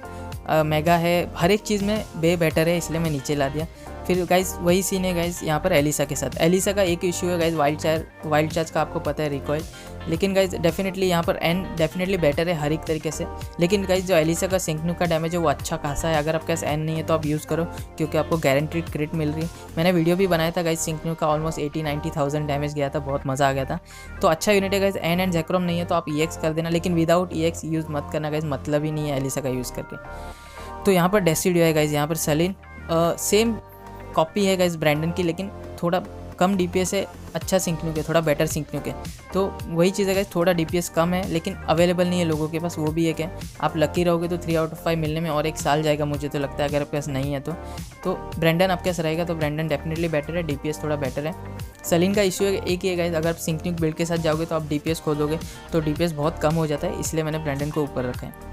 [SPEAKER 1] मेगा है, हर एक चीज़ में बे बेटर है, इसलिए मैं नीचे ला दिया। फिर गाइज वही सीन है गाइज यहाँ पर एलिसा के साथ। एलिसा का एक इशू है गाइज वाइल्ड चार्ज का, आपको पता है रिकॉइल, लेकिन गाइज डेफिनेटली यहाँ पर एन डेफिनेटली बेटर है हर एक तरीके से। लेकिन गाइज जो एलिसा का सिंकन्यूक का डैमेज है वो अच्छा खासा है। अगर आपके पास एन नहीं है तो आप यूज़ करो, क्योंकि आपको गारंटीड क्रिट मिल रही है। मैंने वीडियो भी बनाया था गाइज सिंकन्यूक का, ऑलमोस्ट 80-90,000 डैमेज गया था, बहुत मज़ा आ गया था। तो अच्छा यूनिट है गाइज। एन एंड जैक्रोम नहीं है तो आप EX कर देना, लेकिन विदाउट EX यूज़ मत करना गाइज, मतलब ही नहीं है एलिसा का यूज़ करके। तो यहाँ पर डेसिडियो है गाइज, यहाँ पर सेलिन सेम कॉपी है गाइज ब्रैंडन की, लेकिन थोड़ा कम DPS है, अच्छा सिंकन्यूक है, थोड़ा बेटर सिंकन्यूक है। तो वही चीज़ है गाइस, थोड़ा DPS कम है लेकिन अवेलेबल नहीं है लोगों के पास, वो भी एक है। आप लकी रहोगे तो 3 आउट ऑफ 5 मिलने में और 1 साल जाएगा मुझे तो लगता है, अगर आपके पास नहीं है तो ब्रेंडन आपके पास रहेगा तो ब्रेंडन डेफिनेटली बेटर है, DPS थोड़ा बेटर है। सलीन का इशू है एक ही है गाइस, अगर आप सिंकन्यूक बिल्ड के साथ जाओगे तो आप DPS खो दोगे, तो DPS बहुत कम हो जाता है, इसलिए मैंने ब्रेंडन को ऊपर रखा है।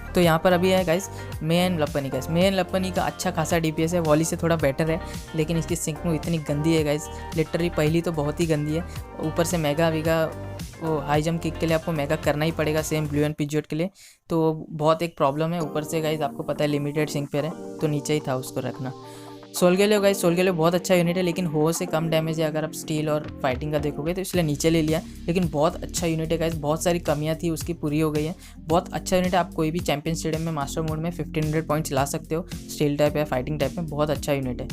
[SPEAKER 1] तो यहाँ पर अभी है गाइस मे एंड लपनी गाइस, मे एंड लपनी का अच्छा खासा DPS है, वॉली से थोड़ा बेटर है, लेकिन इसकी सिंकन्यूक इतनी गंदी है गाइस, लिटरली पहली तो बहुत ही गंदी है, ऊपर से मेगा वीगा वो हाई जंप किक के लिए आपको मेगा करना ही पड़ेगा, सेम ब्लू एंड पिजियोट के लिए, तो बहुत एक प्रॉब्लम है। ऊपर से गाइस आपको पता है लिमिटेड सिंक पेयर है, तो नीचे ही था उसको रखना। सोल्गेलियो गाइस, सोल्गेलियो बहुत अच्छा यूनिट है लेकिन हो से कम डैमेज है अगर आप स्टील और फाइटिंग का देखोगे, तो इसलिए नीचे ले लिया, लेकिन बहुत अच्छा यूनिट है गाइस, बहुत सारी कमियां थी उसकी पूरी हो गई है, बहुत अच्छा यूनिट है। आप कोई भी चैंपियन स्टेडियम में मास्टर मोड में 1500 पॉइंट्स ला सकते हो, स्टील टाइप या फाइटिंग टाइप में, बहुत अच्छा यूनिट है।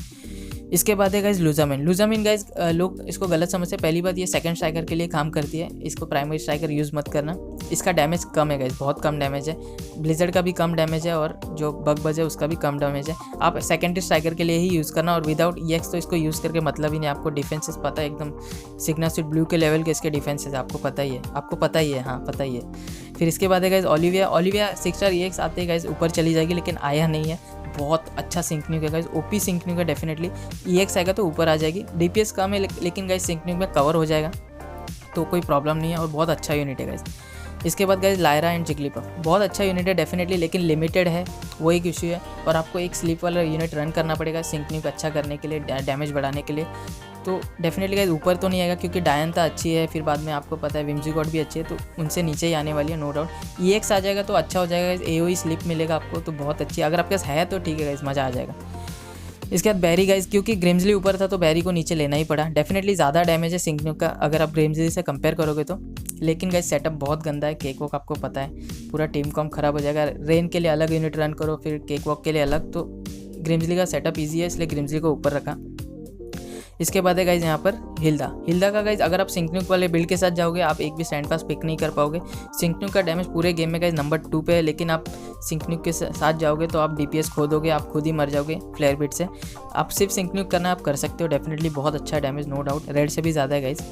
[SPEAKER 1] इसके बाद है गाइस लुजामिन। लुजामिन गाइस लोग इसको गलत समझते हैं, पहली बात ये सेकंड स्ट्राइकर के लिए काम करती है, इसको प्राइमरी स्ट्राइकर यूज़ मत करना। इसका डैमेज कम है गाइस, बहुत कम डैमेज है, ब्लिजर्ड का भी कम डैमेज है और जो बग बज है उसका भी कम डैमेज है। आप सेकेंडरी स्ट्राइकर के लिए ही यूज़ करना, और विदाउट EX तो इसको यूज़ करके मतलब ही नहीं। आपको डिफेंसेस पता है एकदम सिग्ना स्वीट ब्लू के लेवल के इसके डिफेंसेस आपको पता ही है, हाँ पता ही है। फिर इसके बाद है गाइस ओलिविया 6 स्टार EX आते हैं गाइस, ऊपर चली जाएगी लेकिन आया नहीं है, बहुत अच्छा सिंकन्यूक है गाइस, OP सिंकन्यूक है डेफिनेटली। EX आएगा तो ऊपर आ जाएगी, DPS कम है लेकिन गाइस सिंकन्यूक में कवर हो जाएगा, तो कोई प्रॉब्लम नहीं है और बहुत अच्छा यूनिट है गाइस। इसके बाद गाइस लायरा एंड जिगलीपफ, बहुत अच्छा यूनिट है डेफिनेटली, लेकिन लिमिटेड है, वो एक इशू है, और आपको एक स्लीप वाला यूनिट रन करना पड़ेगा सिंकन्यूक अच्छा करने के लिए, डैमेज बढ़ाने के लिए। तो डेफिनेटली गाइस ऊपर तो नहीं आएगा क्योंकि डायंता अच्छी है, फिर बाद में आपको पता है विम्जीगॉड भी अच्छी है, तो उनसे नीचे ही आने वाली है नो डाउट। EX आ जाएगा तो अच्छा हो जाएगा गाइस, AOE स्लिप मिलेगा आपको तो बहुत अच्छी, अगर आपके पास है तो ठीक है गाइस, मज़ा आ जाएगा। इसके बाद बैरी गाइस, क्योंकि ग्रिम्सली ऊपर था तो बैरी को नीचे लेना ही पड़ा, डेफिनेटली ज़्यादा डैमेज है सिंकन्यूक का अगर आप ग्रिम्सली से कंपेयर करोगे तो, लेकिन गाइस सेटअप बहुत गंदा है, केक वॉक आपको पता है पूरा टीम कॉम खराब हो जाएगा। रेन के लिए अलग यूनिट रन करो, फिर केक वॉक के लिए अलग, तो ग्रिम्सली का सेटअप ईजी है इसलिए ग्रिम्सली को ऊपर रखा। इसके बाद है गाइज यहाँ पर हिल्दा का गाइज, अगर आप सिंकन्यूक वाले बिल्ड के साथ जाओगे आप एक भी स्टैंड पास पिक नहीं कर पाओगे। सिंकन्यूक का डैमेज पूरे गेम में गाइज नंबर 2 पे है, लेकिन आप सिंकन्यूक के साथ जाओगे तो आप DPS खो दोगे, आप खुद ही मर जाओगे फ्लेयर बिट से। आप सिर्फ सिंकन्यूक करना आप कर सकते हो, डेफिनेटली बहुत अच्छा डैमेज नो डाउट, रेड से भी ज़्यादा है गाइज।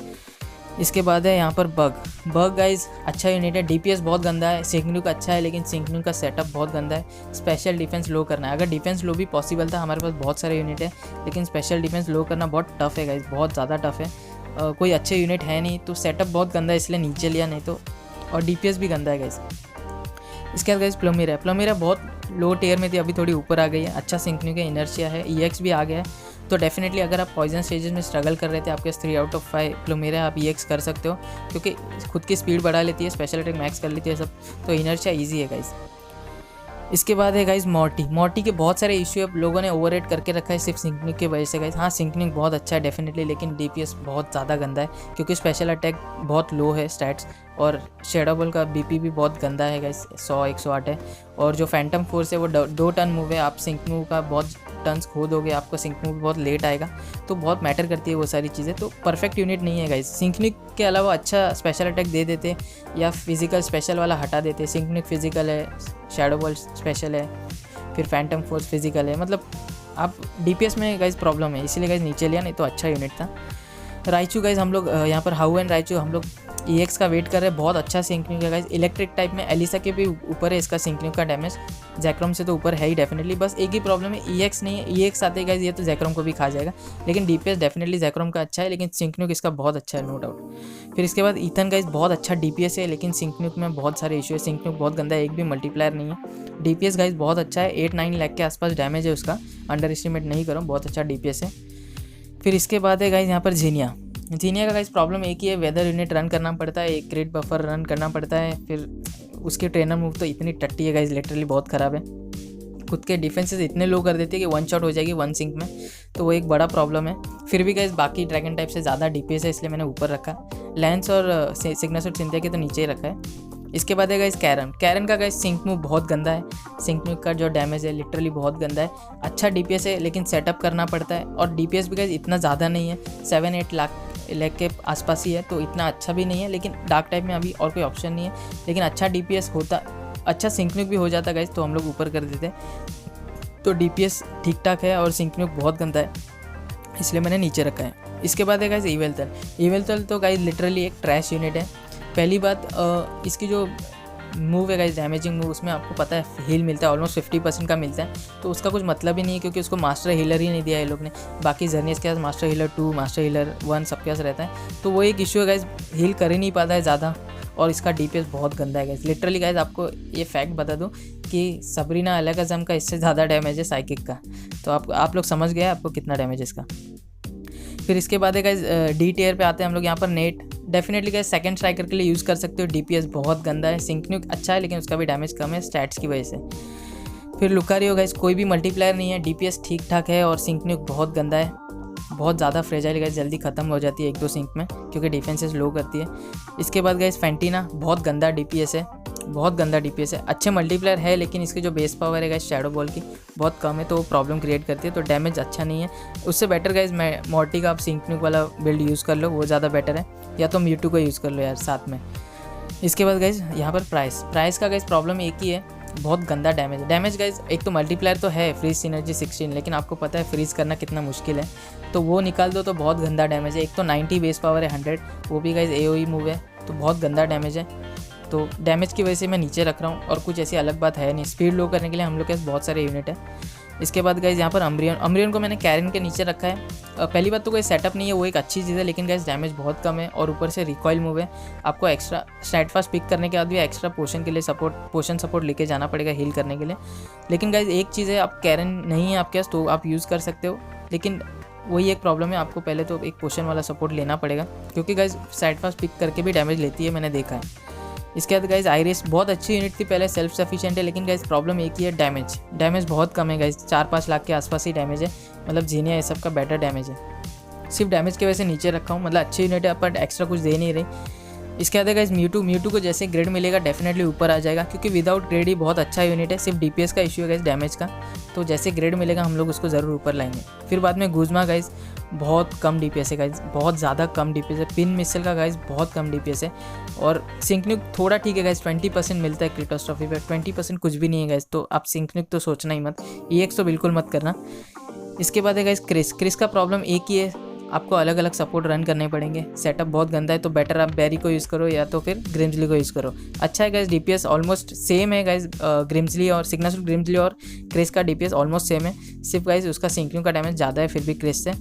[SPEAKER 1] इसके बाद है यहाँ पर बग गाइज, अच्छा यूनिट है, DPS बहुत गंदा है, सिंकन्यूक अच्छा है लेकिन सिंकन्यूक का सेटअप बहुत गंदा है। स्पेशल डिफेंस लो करना है, अगर डिफेंस लो भी पॉसिबल था, हमारे पास बहुत सारे यूनिट है, लेकिन स्पेशल डिफेंस लो करना बहुत टफ है गाइज, बहुत ज़्यादा टफ है। कोई अच्छे यूनिट है नहीं, तो सेटअप बहुत गंदा है इसलिए नीचे लिया, नहीं तो, और DPS भी गंदा है गाइज। इसके बाद गाइज प्लोमीरा बहुत लो टियर में थी, अभी थोड़ी ऊपर आ गई है, अच्छा सिंकन्यूक है, इनर्शिया है, EX भी आ गया है, तो डेफिनेटली अगर आप पॉइजन स्टेजेस में स्ट्रगल कर रहे थे, आपके 3 आउट ऑफ 5 प्लोमीरा आप EX कर सकते हो, क्योंकि खुद की स्पीड बढ़ा लेती है, स्पेशल अटैक मैक्स कर लेती है सब, तो इनर्शिया ईजी है गाइज। इसके बाद है गाइज मॉर्टी के बहुत सारे इशू अब लोगों ने ओवररेट करके रखा है सिर्फ सिंकन्यूक की वजह से गाइज। हाँ सिंकन्यूक बहुत अच्छा है डेफिनेटली, लेकिन DPS बहुत ज़्यादा गंदा है क्योंकि स्पेशल अटैक बहुत लो है स्टैट्स, और शैडो बॉल का BP भी बहुत गंदा है गाइज, 100-108 है, और जो फैंटम फोर्स है वो 2 टन मूव है, आप सिंकन्यूक का बहुत टन्स खो दोगे, आपको सिंकन्यूक बहुत लेट आएगा, तो बहुत मैटर करती है वो सारी चीज़ें, तो परफेक्ट यूनिट नहीं है गाइज। सिंकन्यूक के अलावा अच्छा स्पेशल अटैक दे देते या फिजिकल स्पेशल वाला हटा देते, सिंकन्यूक फिजिकल है, शैडो बॉल स्पेशल है, फिर फैंटम फोर्स फिजिकल है, मतलब आप DPS में गाइज प्रॉब्लम है, इसीलिए गाइज नीचे लिया, नहीं तो अच्छा यूनिट था। राइचू गाइज, हम लोग यहाँ पर हाउ एंड राइचू हम लोग EX का वेट कर रहे हैं, बहुत अच्छा सिंकन्यूक है गाइज, इलेक्ट्रिक टाइप में एलिसा के भी ऊपर है इसका सिंकन्यूक का डैमेज, जैक्रोम से तो ऊपर है ही डेफिनेटली, बस एक ही प्रॉब्लम है EX नहीं है, EX आते गाइज ये तो जैक्रोम को भी खा जाएगा, लेकिन DPS डेफिनेटली जैक्रोम का अच्छा है, लेकिन सिंकन्यूक इसका बहुत अच्छा है नो डाउट। फिर इसके बाद ईथन गाइज, बहुत अच्छा DPS है, लेकिन सिंकन्यूक में बहुत सारे इशू है, सिंकन्यूक बहुत गंदा है, एक भी मल्टीप्लायर नहीं है। DPS गाइज बहुत अच्छा है, 8-9 लाख के आसपास डैमेज है उसका, अंडर एस्टिमेट नहीं करो, बहुत अच्छा DPS है। फिर इसके बाद है गाइज यहाँ पर जीनिया का गाइस प्रॉब्लम एक ही है, वेदर यूनिट रन करना पड़ता है, एक क्रिट बफर रन करना पड़ता है, फिर उसके ट्रेनर मूव तो इतनी टट्टी है गाइस, लिटरली बहुत ख़राब है, खुद के डिफेंसेस इतने लो कर देती है कि 1 शॉट हो जाएगी 1 सिंक में, तो वो एक बड़ा प्रॉब्लम है। फिर भी गाइस बाकी ड्रैगन टाइप से ज़्यादा DPS है इसलिए मैंने ऊपर रखा, लैंस और सिग्नस और सिंथिया के तो नीचे ही रखा है। इसके बाद है गाइस कैरन का गाइस सिंक मूव बहुत गंदा है, सिंकन्यूक का जो डैमेज है लिटरली बहुत गंदा है, अच्छा DPS है लेकिन सेटअप करना पड़ता है, और DPS भी गाइस इतना ज़्यादा नहीं है, 7-8 लाख के आसपास ही है, तो इतना अच्छा भी नहीं है, लेकिन डार्क टाइप में अभी और कोई ऑप्शन नहीं है, लेकिन अच्छा DPS होता, अच्छा सिंकन्यूक भी हो जाता गाइस तो हम लोग ऊपर कर देते, तो DPS ठीक ठाक है और सिंकन्यूक बहुत गंदा है। इसलिए मैंने नीचे रखा है। इसके बाद है गाइज इवेल्थल। इवेल्थल तो गाइज लिटरली एक ट्रैश यूनिट है। पहली बात इसकी जो मूव है गाइज, डैमेजिंग मूव, उसमें आपको पता है हील मिलता है, ऑलमोस्ट 50% का मिलता है, तो उसका कुछ मतलब ही नहीं है क्योंकि उसको मास्टर हीलर ही नहीं दिया है ये लोग ने। बाकी जर्नियस के पास मास्टर हीलर 2, मास्टर हीलर 1 सबके पास रहता है, तो वो एक इशू है गाइज, हील कर ही नहीं पाता है ज़्यादा, और इसका DPS बहुत गंदा है गाइज। लिटरली गाइज आपको ये फैक्ट बता दूँ कि सबरीना अलकाज़म का इससे ज़्यादा डैमेज है साइकिक का, तो आप लोग समझ गए आपको कितना डैमेज है इसका। फिर इसके बाद है गाइज D टियर पे आते हैं हम लोग। यहाँ पर net definitely guys second striker के लिए यूज़ कर सकते हो। DPS बहुत गंदा है। सिंकन्यूक अच्छा है लेकिन उसका भी डैमेज कम है स्टैट्स की वजह से। फिर लुकारियो गाइज कोई भी मल्टीप्लायर नहीं है, DPS ठीक ठाक है, और सिंकन्यूक बहुत गंदा है, बहुत ज़्यादा फ्रेजाइल गाइज, जल्दी ख़त्म हो जाती है 1-2 सिंक में क्योंकि डिफेंसेस लो करती है। इसके बाद गाइज फैंटीना बहुत गंदा DPS है, बहुत गंदा DPS है। अच्छे मल्टीप्लायर है लेकिन इसकी जो बेस पावर है गाइज शैडो बॉल की बहुत कम है, तो वो प्रॉब्लम क्रिएट करती है, तो डैमेज अच्छा नहीं है। उससे बेटर गाइज मॉर्टी का आप सिंकन्यूक वाला बिल्ड यूज़ कर लो, वो ज़्यादा बेटर है, या तो म्यूटू का यूज़ कर लो यार साथ में। इसके बाद गाइज यहाँ पर प्राइस का गाइज प्रॉब्लम एक ही है, बहुत गंदा डैमेज गाइज। एक तो मल्टीप्लायर तो है फ्रीज सिनर्जी 16, लेकिन आपको पता है फ्रीज करना कितना मुश्किल है, तो वो निकाल दो तो बहुत गंदा डैमेज है। एक तो 90 बेस पावर है, 100, वो भी गाइज AOE मूव है, तो बहुत गंदा डैमेज है। तो डैमेज की वजह से मैं नीचे रख रहा हूँ, और कुछ ऐसी अलग बात है नहीं। स्पीड लो करने के लिए हम लोग के पास बहुत सारे यूनिट है। इसके बाद गाइज यहाँ पर अम्ब्रियन को मैंने कैरन के नीचे रखा है। पहली बात तो कोई सेटअप नहीं है, वो एक अच्छी चीज़ है, लेकिन गाइज डैमेज बहुत कम है, और ऊपर से रिकॉइल मूव है। आपको एक्स्ट्रा स्टैटफास्ट पिक करने के बाद भी एक्स्ट्रा पोशन के लिए पोशन सपोर्ट लेके जाना पड़ेगा हील करने के लिए। लेकिन गाइज एक चीज़ है, आप कैरन नहीं है आपके पास तो आप यूज़ कर सकते हो, लेकिन वही एक प्रॉब्लम है, आपको पहले तो एक पोशन वाला सपोर्ट लेना पड़ेगा, क्योंकि गाइज स्टैटफास्ट पिक करके भी डैमेज लेती है, मैंने देखा है। इसके बाद गाइज आइरिस बहुत अच्छी यूनिट थी पहले, सेल्फ सफिशिएंट है, लेकिन गाइज प्रॉब्लम एक ही है, डैमेज बहुत कम है गाइज, 4-5 लाख के आसपास ही डैमेज है, मतलब जीनिया ये सब का बेटर डैमेज है। सिर्फ डैमेज की वजह से नीचे रखा हूँ, मतलब अच्छी यूनिट है पर एक्स्ट्रा कुछ दे नहीं रही। इसके बाद गाइज म्यूटू को जैसे ग्रेड मिलेगा डेफिनेटली ऊपर आ जाएगा, क्योंकि विदाउट ग्रेड ही बहुत अच्छा यूनिट है, सिर्फ DPS का इशू है गाइज डैमेज का, तो जैसे ग्रेड मिलेगा हम लोग उसको ज़रूर ऊपर लाएंगे। फिर बाद में गुज़मा गाइज बहुत कम DPS है गाइज, बहुत ज़्यादा कम DPS है। पिन मिसल का गाइज बहुत कम DPS है, और सिंकन्यूक थोड़ा ठीक है गाइज, 20% मिलता है क्रेटोस ट्रॉफी पे, 20% कुछ भी नहीं है गाइज, तो आप सिंकन्यूक तो सोचना ही मत, EX तो बिल्कुल मत करना। इसके बाद है गाइज क्रिस का प्रॉब्लम एक ही है, आपको अलग अलग सपोर्ट रन करने पड़ेंगे, सेटअप बहुत गंदा है, तो बेटर आप बैरी को यूज़ करो या तो फिर ग्रिम्सली को यूज़ करो। अच्छा है गाइज, DPS ऑलमोस्ट सेम है गाइज, ग्रिम्सली और सिग्नेचर ग्रिम्सली और क्रिस का DPS ऑलमोस्ट सेम है, सिर्फ गाइज उसका सिंकन्यूक का डैमेज ज़्यादा है फिर भी क्रिस से,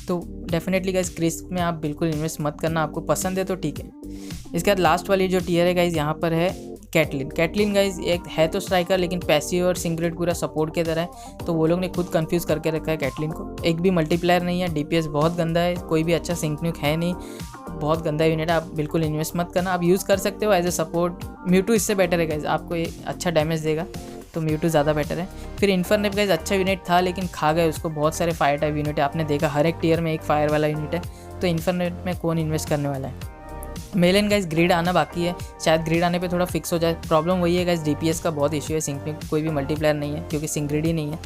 [SPEAKER 1] तो डेफिनेटली गाइज क्रिस में आप बिल्कुल इन्वेस्ट मत करना, आपको पसंद है तो ठीक है। इसके बाद लास्ट वाली जो टियर है गाइज यहाँ पर है कैटलिन गाइज, एक है तो स्ट्राइकर लेकिन पैसिव और सिंगलेट पूरा सपोर्ट की तरह है, तो वो लोग ने खुद कंफ्यूज करके रखा है कैटलिन को। एक भी मल्टीप्लायर नहीं है, DPS बहुत गंदा है, कोई भी अच्छा सिंकन्यूक है नहीं, बहुत गंदा यूनिट है, आप बिल्कुल इन्वेस्ट मत करना। आप यूज़ कर सकते हो एज ए सपोर्ट, म्यूटू इससे बेटर है गाइज, आपको ये अच्छा डैमेज देगा, तो म्यूटू ज़्यादा बेटर है। फिर इन्फरनेप गाइज अच्छा यूनिट था लेकिन खा गए उसको, बहुत सारे फायर टाइप यूनिट है, आपने देखा हर एक टियर में एक फायर वाला यूनिट है, तो इन्फरनेप में कौन इन्वेस्ट करने वाला है। मेलन गाइज ग्रिड आना बाकी है, शायद ग्रिड आने पे थोड़ा फिक्स हो जाए। प्रॉब्लम वही है गाइज, DPS का बहुत इशू है, सिंक में कोई भी मल्टीप्लायर नहीं है क्योंकि सिंक ग्रिड ही नहीं है,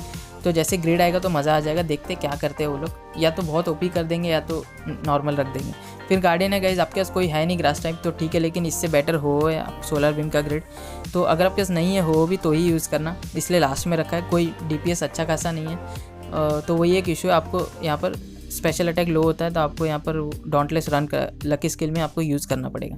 [SPEAKER 1] तो जैसे ग्रिड आएगा तो मज़ा आ जाएगा। देखते क्या करते हैं वो लोग, या तो बहुत OP कर देंगे या तो नॉर्मल रख देंगे। फिर गार्डियन है गाइज, आपके पास कोई है नहीं ग्रास टाइप तो ठीक है, लेकिन इससे बेटर हो या सोलर बीम का ग्रिड, तो अगर आपके पास नहीं है हो भी तो ही यूज़ करना, इसलिए लास्ट में रखा है। कोई DPS अच्छा खासा नहीं है, तो वही एक इशू है, आपको यहाँ पर स्पेशल अटैक लो होता है, तो आपको यहाँ पर डॉन्टलेस रन का लकी स्किल में आपको यूज़ करना पड़ेगा।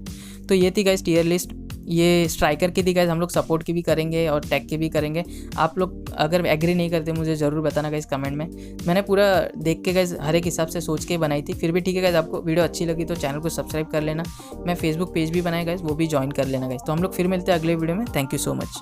[SPEAKER 1] तो ये थी गाइज टियर लिस्ट, ये स्ट्राइकर की थी गाइज, हम लोग सपोर्ट की भी करेंगे और टैग की भी करेंगे। आप लोग अगर एग्री नहीं करते मुझे ज़रूर बताना गाइज कमेंट में, मैंने पूरा देख के गाइज हर एक हिसाब से सोच के बनाई थी। फिर भी ठीक है गाइज, आपको वीडियो अच्छी लगी तो चैनल को सब्सक्राइब कर लेना, मैं फेसबुक पेज भी बनाया गाइज, वो भी ज्वाइन कर लेना गाइज। तो हम लोग फिर मिलते हैं अगले वीडियो में, थैंक यू सो मच।